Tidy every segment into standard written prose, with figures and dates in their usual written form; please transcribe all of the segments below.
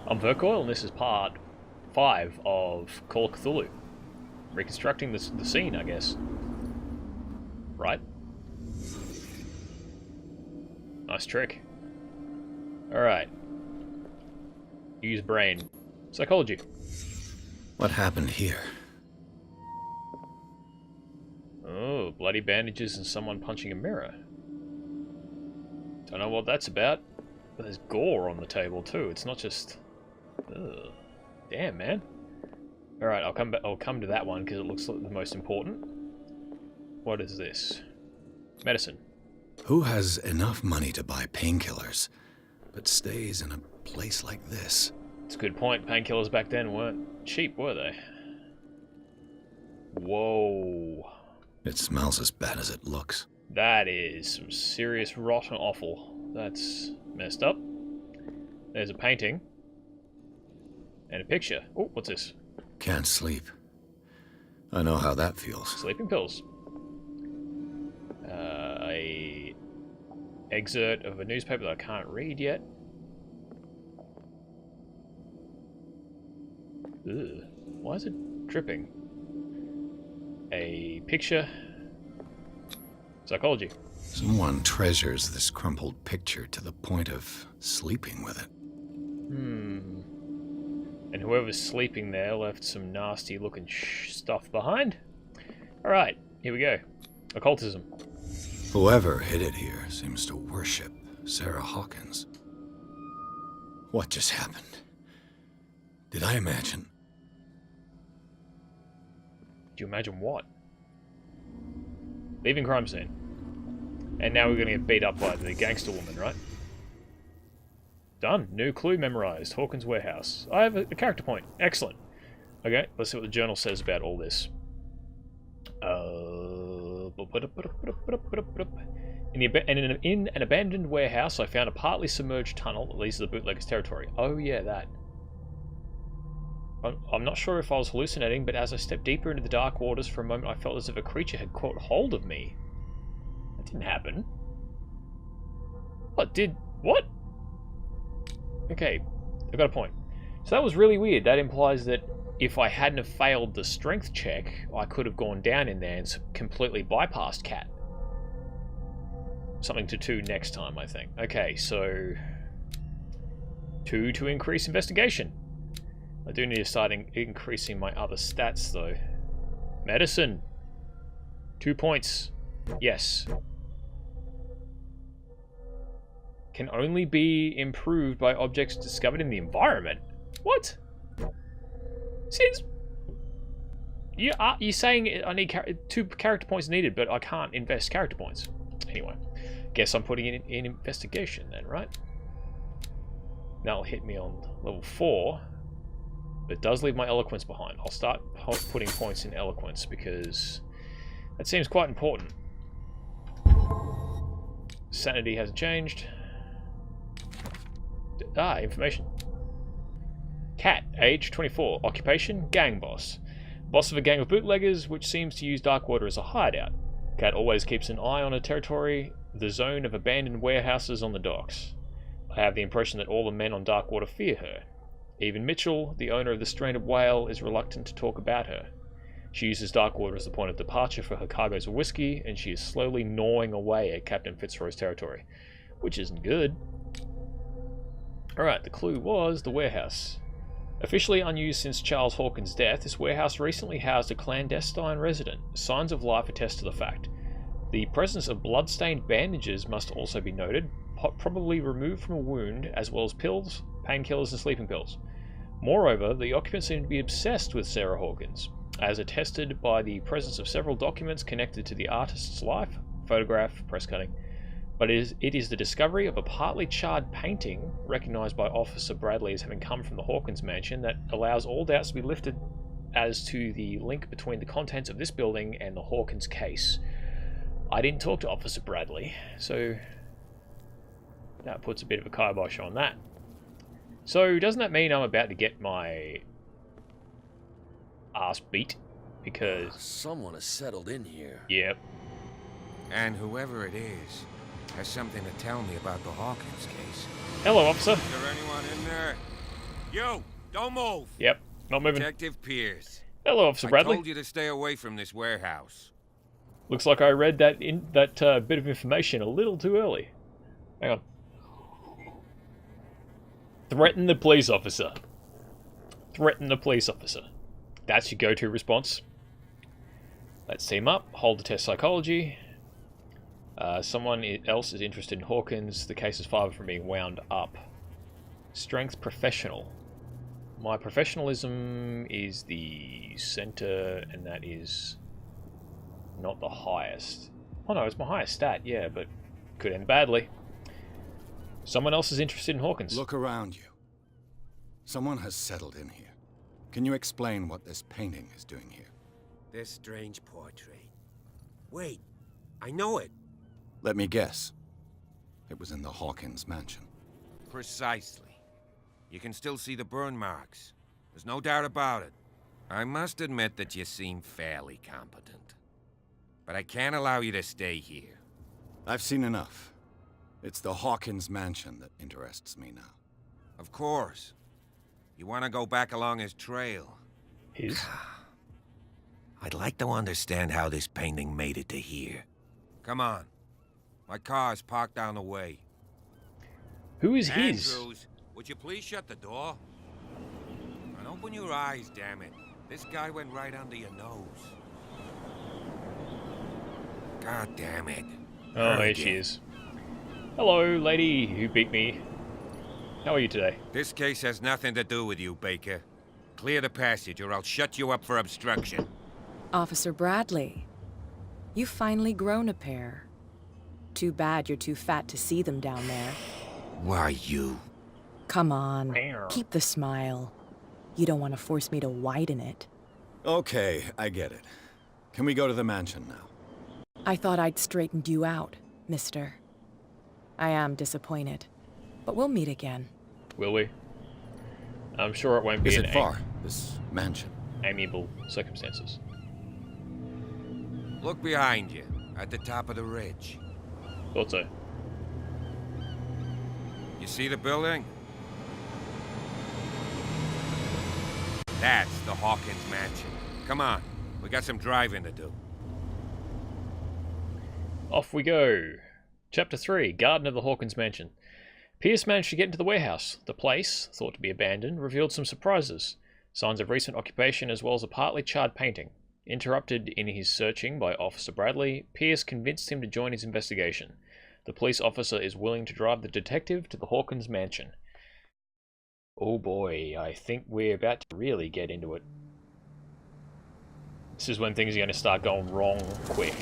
I'm Vercoil, and this is part 5 of Call of Cthulhu. Reconstructing the scene, I guess. Right? Nice trick. Alright. Use brain. Psychology. What happened here? Oh, bloody bandages and someone punching a mirror. Don't know what that's about. But there's gore on the table too. It's not just... Ugh. Damn, man. Alright, I'll come to that one because it looks like the most important. What is this? Medicine. Who has enough money to buy painkillers, but stays in a place like this? It's a good point. Painkillers back then weren't cheap, were they? Whoa. It smells as bad as it looks. That is some serious rotten offal. That's messed up. There's a painting. And a picture. Oh, what's this? Can't sleep. I know how that feels. Sleeping pills. A excerpt of a newspaper that I can't read yet. Ugh. Why is it dripping? A picture. Psychology. Someone treasures this crumpled picture to the point of sleeping with it. And whoever's sleeping there left some nasty looking stuff behind. Alright, here we go. Occultism. Whoever hid it here seems to worship Sarah Hawkins. What just happened? Did I imagine? Do you imagine what? Leaving crime scene. And now we're going to get beat up by the gangster woman, right? Done. New clue memorized. Hawkins Warehouse. I have a character point. Excellent. Okay, let's see what the journal says about all this. In an abandoned warehouse, I found a partly submerged tunnel that leads to the bootlegger's territory. Oh yeah, that. I'm not sure if I was hallucinating, but as I stepped deeper into the dark waters for a moment, I felt as if a creature had caught hold of me. That didn't happen. What? Okay, I've got a point. So that was really weird. That implies that if I hadn't have failed the strength check, I could have gone down in there and completely bypassed Cat. Something to do next time, I think. Okay, so 2 to increase investigation. I do need to start increasing my other stats, though. Medicine. 2 points. Yes. Can only be improved by objects discovered in the environment. What? Since you're saying I need 2 character points needed, but I can't invest character points. Anyway, guess I'm putting it in investigation then, right? That'll hit me on level 4. But it does leave my eloquence behind. I'll start putting points in eloquence because that seems quite important. Sanity hasn't changed. Information. Cat, age 24, occupation, gang boss. Boss of a gang of bootleggers, which seems to use Darkwater as a hideout. Cat always keeps an eye on her territory, the zone of abandoned warehouses on the docks. I have the impression that all the men on Darkwater fear her. Even Mitchell, the owner of the stranded whale, is reluctant to talk about her. She uses Darkwater as the point of departure for her cargoes of whiskey, and she is slowly gnawing away at Captain Fitzroy's territory, which isn't good. Alright, the clue was the warehouse. Officially unused since Charles Hawkins' death, this warehouse recently housed a clandestine resident. Signs of life attest to the fact. The presence of blood-stained bandages must also be noted, probably removed from a wound, as well as pills, painkillers and sleeping pills. Moreover, the occupants seem to be obsessed with Sarah Hawkins, as attested by the presence of several documents connected to the artist's life, photograph, press cutting. But it is the discovery of a partly charred painting, recognised by Officer Bradley as having come from the Hawkins mansion, that allows all doubts to be lifted as to the link between the contents of this building and the Hawkins case. I didn't talk to Officer Bradley, so that puts a bit of a kibosh on that. So, doesn't that mean I'm about to get my ass beat? Because... someone has settled in here. Yep. And whoever it is has something to tell me about the Hawkins case. Hello, officer. Is there anyone in there? You, don't move. Yep, not moving. Detective Pierce. Hello, Officer I Bradley. told you to stay away from this warehouse. Looks like I read that bit of information a little too early. Hang on. Threaten the police officer. Threaten the police officer. That's your go-to response. Let's team up. Hold to test psychology. Someone else is interested in Hawkins. The case is far from being wound up. Strength professional. My professionalism is the center, and that is not the highest. Oh no, it's my highest stat, yeah, but could end badly. Someone else is interested in Hawkins. Look around you. Someone has settled in here. Can you explain what this painting is doing here? This strange portrait. Wait, I know it. Let me guess. It was in the Hawkins mansion. Precisely. You can still see the burn marks. There's no doubt about it. I must admit that you seem fairly competent. But I can't allow you to stay here. I've seen enough. It's the Hawkins mansion that interests me now. Of course. You want to go back along his trail. His? I'd like to understand how this painting made it to here. Come on. My car is parked down the way. Who is his? Andrews, would you please shut the door? And open your eyes, damn it. This guy went right under your nose. God damn it. Oh, here she is. Hello, lady who beat me. How are you today? This case has nothing to do with you, Baker. Clear the passage or I'll shut you up for obstruction. Officer Bradley, you've finally grown a pair. Too bad you're too fat to see them down there. Why, you? Come on, keep the smile. You don't want to force me to widen it. Okay, I get it. Can we go to the mansion now? I thought I'd straightened you out, mister. I am disappointed, but we'll meet again. Will we? I'm sure it won't be Is in it far, this mansion? amiable circumstances. Look behind you, at the top of the ridge. Thought so. You see the building? That's the Hawkins mansion. Come on, we got some driving to do. Off we go. Chapter 3, Garden of the Hawkins Mansion. Pierce managed to get into the warehouse. The place, thought to be abandoned, revealed some surprises. Signs of recent occupation as well as a partly charred painting. Interrupted in his searching by Officer Bradley, Pierce convinced him to join his investigation. The police officer is willing to drive the detective to the Hawkins mansion. Oh boy, I think we're about to really get into it. This is when things are going to start going wrong quick.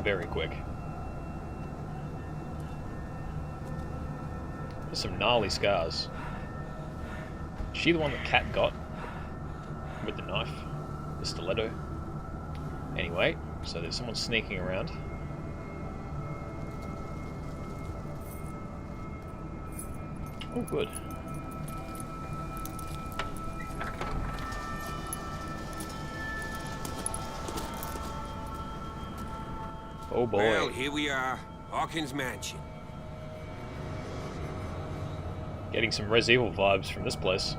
Very quick. There's some gnarly scars. Is she the one that Cat got? With the knife? The stiletto? Anyway, so there's someone sneaking around. Oh, good. Oh boy. Well, here we are. Hawkins Mansion. Getting some Res Evil vibes from this place.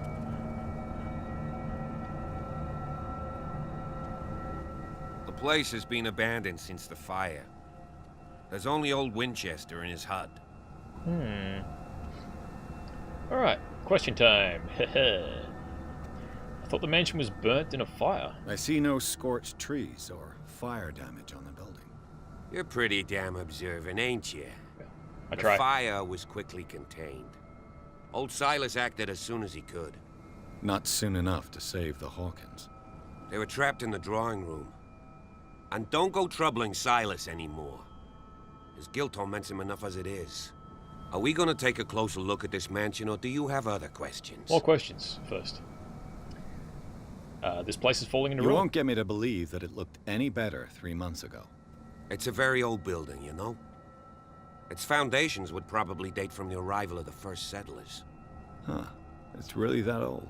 The place has been abandoned since the fire. There's only old Winchester in his hut. Alright, question time. I thought the mansion was burnt in a fire. I see no scorched trees or fire damage on the building. You're pretty damn observant, ain't you? I The try. fire was quickly contained. Old Silas acted as soon as he could. Not soon enough to save the Hawkins. They were trapped in the drawing room. And don't go troubling Silas anymore. His guilt torments him enough as it is. Are we gonna take a closer look at this mansion, or do you have other questions? More questions first. This place is falling into You ruin. won't get me to believe that it looked any better 3 months ago. It's a very old building, you know? Its foundations would probably date from the arrival of the first settlers. Huh. It's really that old.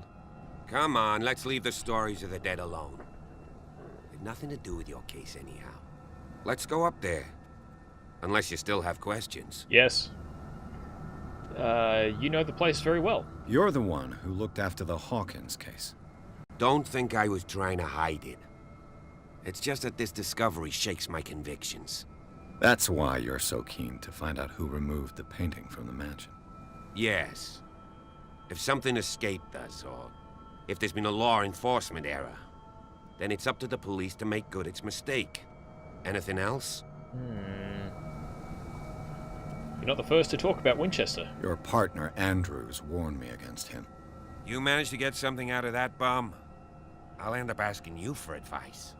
Come on, let's leave the stories of the dead alone. nothing to do with your case anyhow. Let's go up there. Unless you still have questions. Yes. You know the place very well. You're the one who looked after the Hawkins case. Don't think I was trying to hide it. It's just that this discovery shakes my convictions. That's why you're so keen to find out who removed the painting from the mansion. Yes. If something escaped us, or if there's been a law enforcement error, then it's up to the police to make good its mistake. Anything else? You're not the first to talk about Winchester. Your partner, Andrews, warned me against him. You managed to get something out of that bum? I'll end up asking you for advice.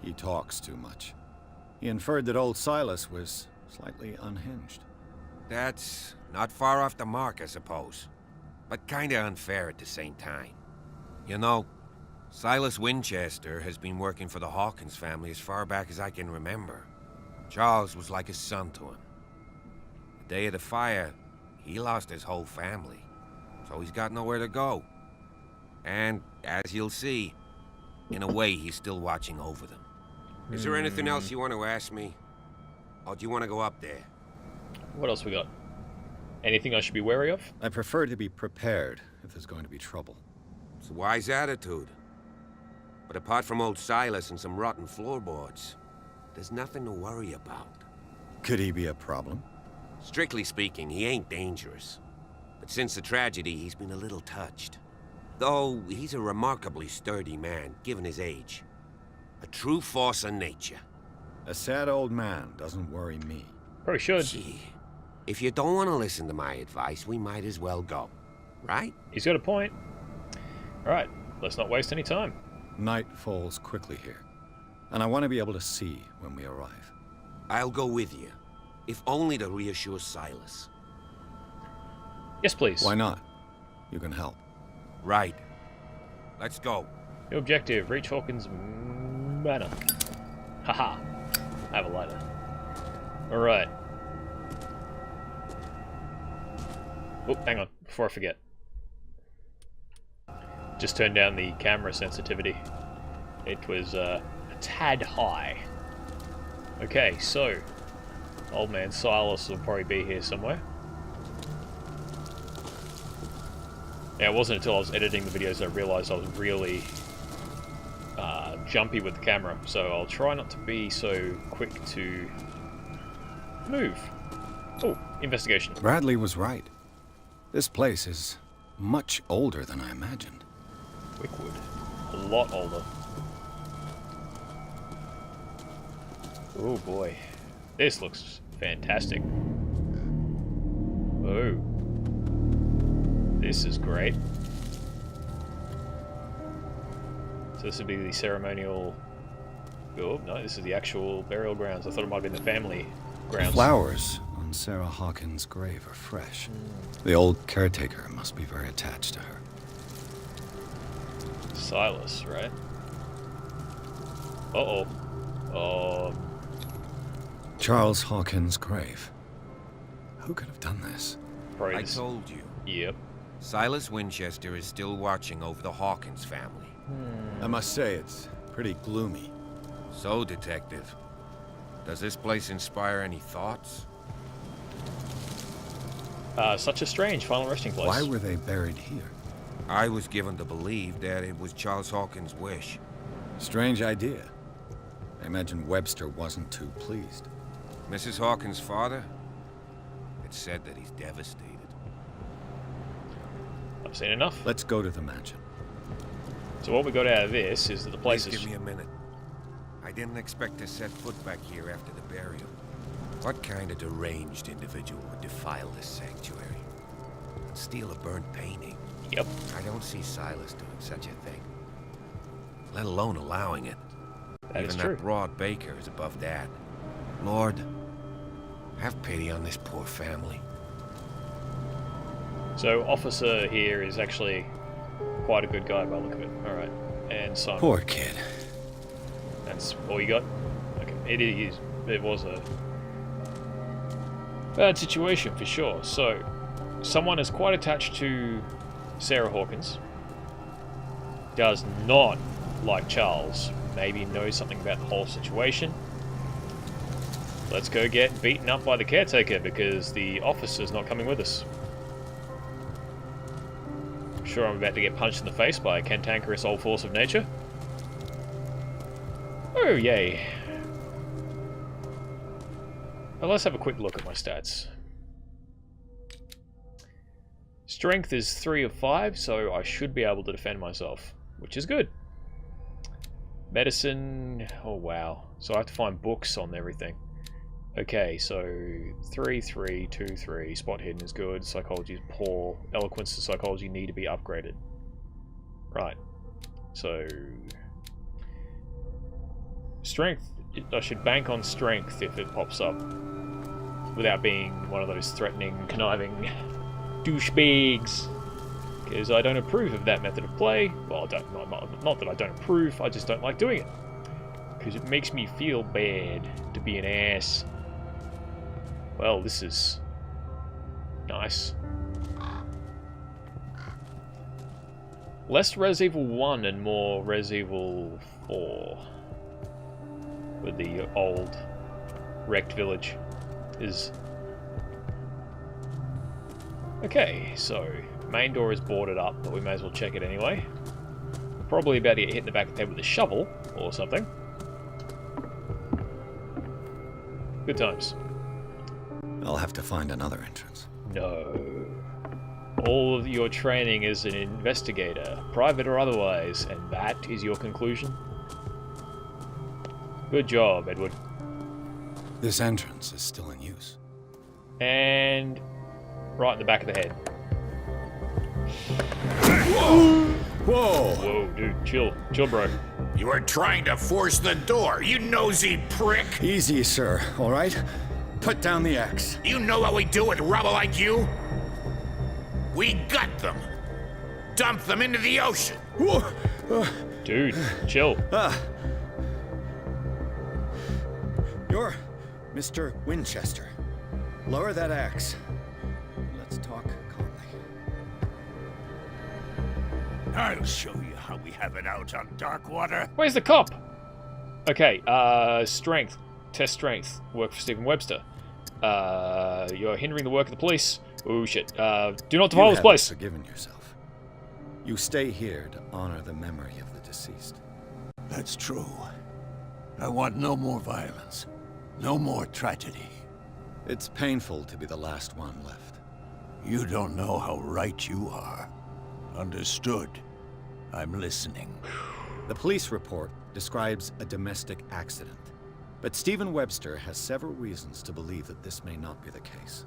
He talks too much. He inferred that old Silas was slightly unhinged. That's not far off the mark, I suppose. But kinda unfair at the same time. You know, Silas Winchester has been working for the Hawkins family as far back as I can remember. Charles was like a son to him. The day of the fire, he lost his whole family, so he's got nowhere to go. And, as you'll see, in a way, he's still watching over them. Is there anything else you want to ask me? Or do you want to go up there? What else we got? Anything I should be wary of? I prefer to be prepared if there's going to be trouble. It's a wise attitude. But apart from old Silas and some rotten floorboards, there's nothing to worry about. Could he be a problem? Strictly speaking, he ain't dangerous. But since the tragedy, he's been a little touched. Though, he's a remarkably sturdy man, given his age. A true force of nature. A sad old man doesn't worry me. Probably should. Gee, if you don't want to listen to my advice, we might as well go. Right? He's got a point. Alright, let's not waste any time. Night falls quickly here, and I want to be able to see when we arrive. I'll go with you, if only to reassure Silas. Yes, please. Why not? You can help. Right. Let's go. Your objective, reach Hawkins Manor. Haha. I have a lighter. Alright. Oh, hang on, before I forget. Just turned down the camera sensitivity. It was a tad high. Okay, so old man Silas will probably be here somewhere. Yeah, it wasn't until I was editing the videos that I realised I was really jumpy with the camera, so I'll try not to be so quick to move. Oh, investigation. Bradley was right. This place is much older than I imagined. Wickwood. A lot older. Oh boy. This looks fantastic. Oh. This is great. So this would be the ceremonial... Oh, no, this is the actual burial grounds. I thought it might have been the family grounds. Flowers on Sarah Hawkins' grave are fresh. The old caretaker must be very attached to her. Silas, right? Uh-oh. Charles Hawkins' grave. Who could have done this? Probably I this- told you. Yep. Silas Winchester is still watching over the Hawkins family. I must say, it's pretty gloomy. So, Detective, does this place inspire any thoughts? Such a strange final resting place. Why were they buried here? I was given to believe that it was Charles Hawkins' wish. Strange idea. I imagine Webster wasn't too pleased. Mrs. Hawkins' father? It's said that he's devastated. I've seen enough. Let's go to the mansion. So what we got out of this is that the place Please is... give me a minute. I didn't expect to set foot back here after the burial. What kind of deranged individual would defile this sanctuary? And steal a burnt painting? Yep. I don't see Silas doing such a thing. Let alone allowing it. That is Even true. that broad baker is above that. Lord, have pity on this poor family. So officer here is actually quite a good guy by the look of it. Alright. And Simon. Poor kid. That's all you got? Okay. It was a bad situation for sure. So, someone is quite attached to Sarah Hawkins. Does not like Charles. maybe knows something about the whole situation. Let's go get beaten up by the caretaker because the officer's not coming with us. I'm sure I'm about to get punched in the face by a cantankerous old force of nature. Oh, yay. Well, let's have a quick look at my stats. Strength is 3 of 5, so I should be able to defend myself, which is good. Medicine, oh wow. So I have to find books on everything. Okay, so 3, 3, 2, 3. Spot hidden is good. Psychology is poor. Eloquence and psychology need to be upgraded. Right. So strength, I should bank on strength if it pops up. Without being one of those threatening, conniving douchebags. Because I don't approve of that method of play. Well, not that I don't approve, I just don't like doing it. Because it makes me feel bad to be an ass. Well, this is nice. Less Res Evil 1 and more Res Evil 4. With the old wrecked village is... Okay, so main door is boarded up, but we may as well check it anyway. Probably about to get hit in the back of the head with a shovel or something. Good times. I'll have to find another entrance. No. All of your training as an investigator, private or otherwise, and that is your conclusion? Good job, Edward. This entrance is still in use. And right in the back of the head. Whoa! Whoa, dude, chill, bro. You were trying to force the door, you nosy prick! Easy, sir, all right? Put down the axe. You know what we do with rubble like you? We gut them. Dump them into the ocean. Dude, chill. You're Mr. Winchester. Lower that axe. Let's talk calmly. I'll show you how we have it out on dark water. Where's the cop? Okay, strength. Test strength. Work for Stephen Webster. You're hindering the work of the police. Oh shit. Do not defile this place. You haven't forgiven yourself. You stay here to honor the memory of the deceased. That's true. I want no more violence. No more tragedy. It's painful to be the last one left. You don't know how right you are. Understood. I'm listening. The police report describes a domestic accident, but Stephen Webster has several reasons to believe that this may not be the case.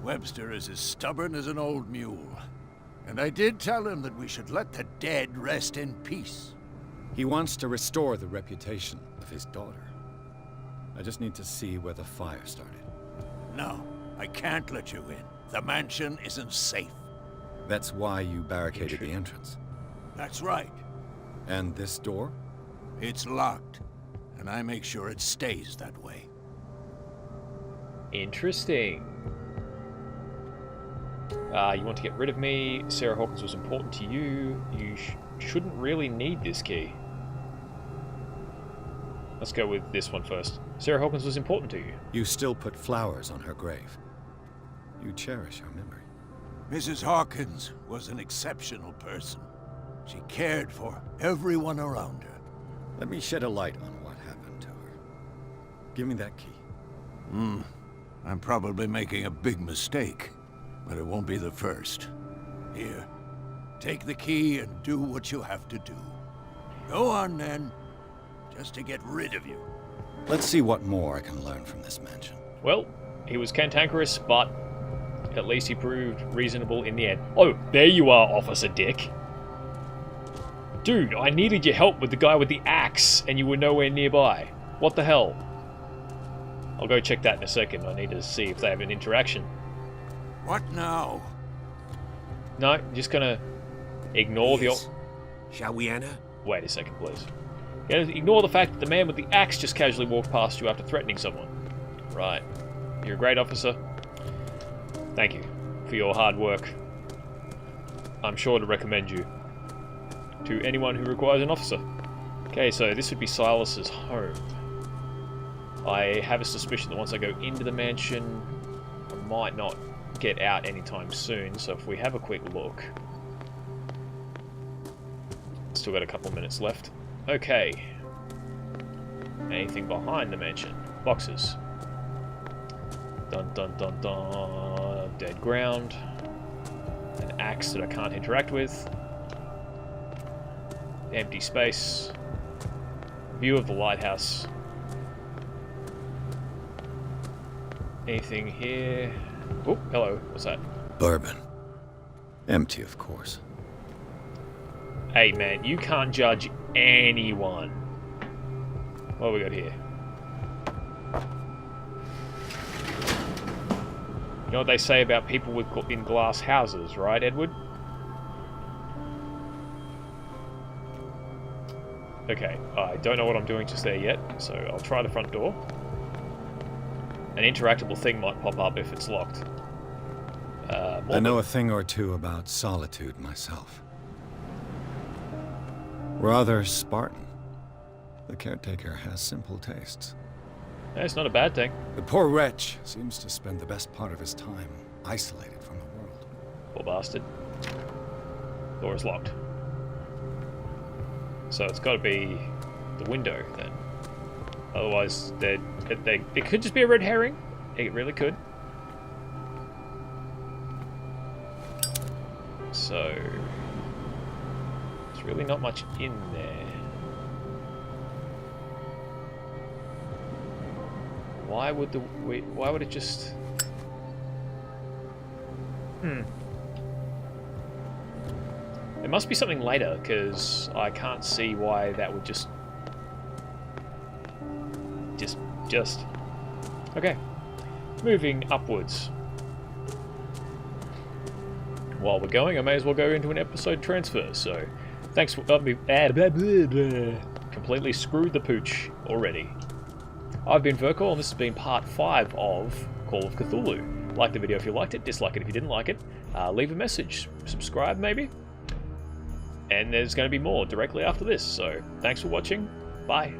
Webster is as stubborn as an old mule. And I did tell him that we should let the dead rest in peace. He wants to restore the reputation of his daughter. I just need to see where the fire started. No, I can't let you in. The mansion isn't safe. That's why you barricaded the entrance. That's right. And this door? It's locked, and I make sure it stays that way. Interesting. You want to get rid of me. Sarah Hawkins was important to you. You shouldn't really need this key. Let's go with this one first. Sarah Hawkins was important to you. You still put flowers on her grave. You cherish her memory. Mrs. Hawkins was an exceptional person. She cared for everyone around her. Let me shed a light on what happened to her. Give me that key. I'm probably making a big mistake, but it won't be the first. Here, take the key and do what you have to do. Go on then, just to get rid of you. Let's see what more I can learn from this mansion. Well, he was cantankerous, but at least he proved reasonable in the end. Oh, there you are, Officer Dick. Dude, I needed your help with the guy with the axe, and you were nowhere nearby. What the hell? I'll go check that in a second. I need to see if they have an interaction. What now? No, just gonna ignore Yes. Shall we enter? Wait a second, please. Yeah, ignore the fact that the man with the axe just casually walked past you after threatening someone. Right. You're a great officer. Thank you for your hard work. I'm sure to recommend you to anyone who requires an officer. Okay, so this would be Silas's home. I have a suspicion that once I go into the mansion, I might not get out anytime soon, so if we have a quick look... Still got a couple minutes left. Okay. Anything behind the mansion? Boxes. Dun dun dun dun. Dead ground. An axe that I can't interact with. Empty space. View of the lighthouse. Anything here? Oh, hello. What's that? Bourbon. Empty, of course. Hey, man, you can't judge anyone. What have we got here? You know what they say about people in glass houses, right, Edward? Okay, I don't know what I'm doing just there yet, so I'll try the front door. An interactable thing might pop up if it's locked. I know a thing or two about solitude myself. Rather Spartan. The caretaker has simple tastes. It's not a bad thing. The poor wretch seems to spend the best part of his time isolated from the world. Poor bastard. Door is locked. So it's got to be the window then. Otherwise, it could just be a red herring. It really could. So there's really not much in there. Why would it just... There must be something later, because I can't see why that would just... Okay. Moving upwards. While we're going, I may as well go into an episode transfer, so... Thanks for... Completely screwed the pooch already. I've been Vercoil, and this has been part 5 of Call of Cthulhu. Like the video if you liked it, dislike it if you didn't like it. Leave a message, subscribe maybe. And there's going to be more directly after this, so thanks for watching, bye.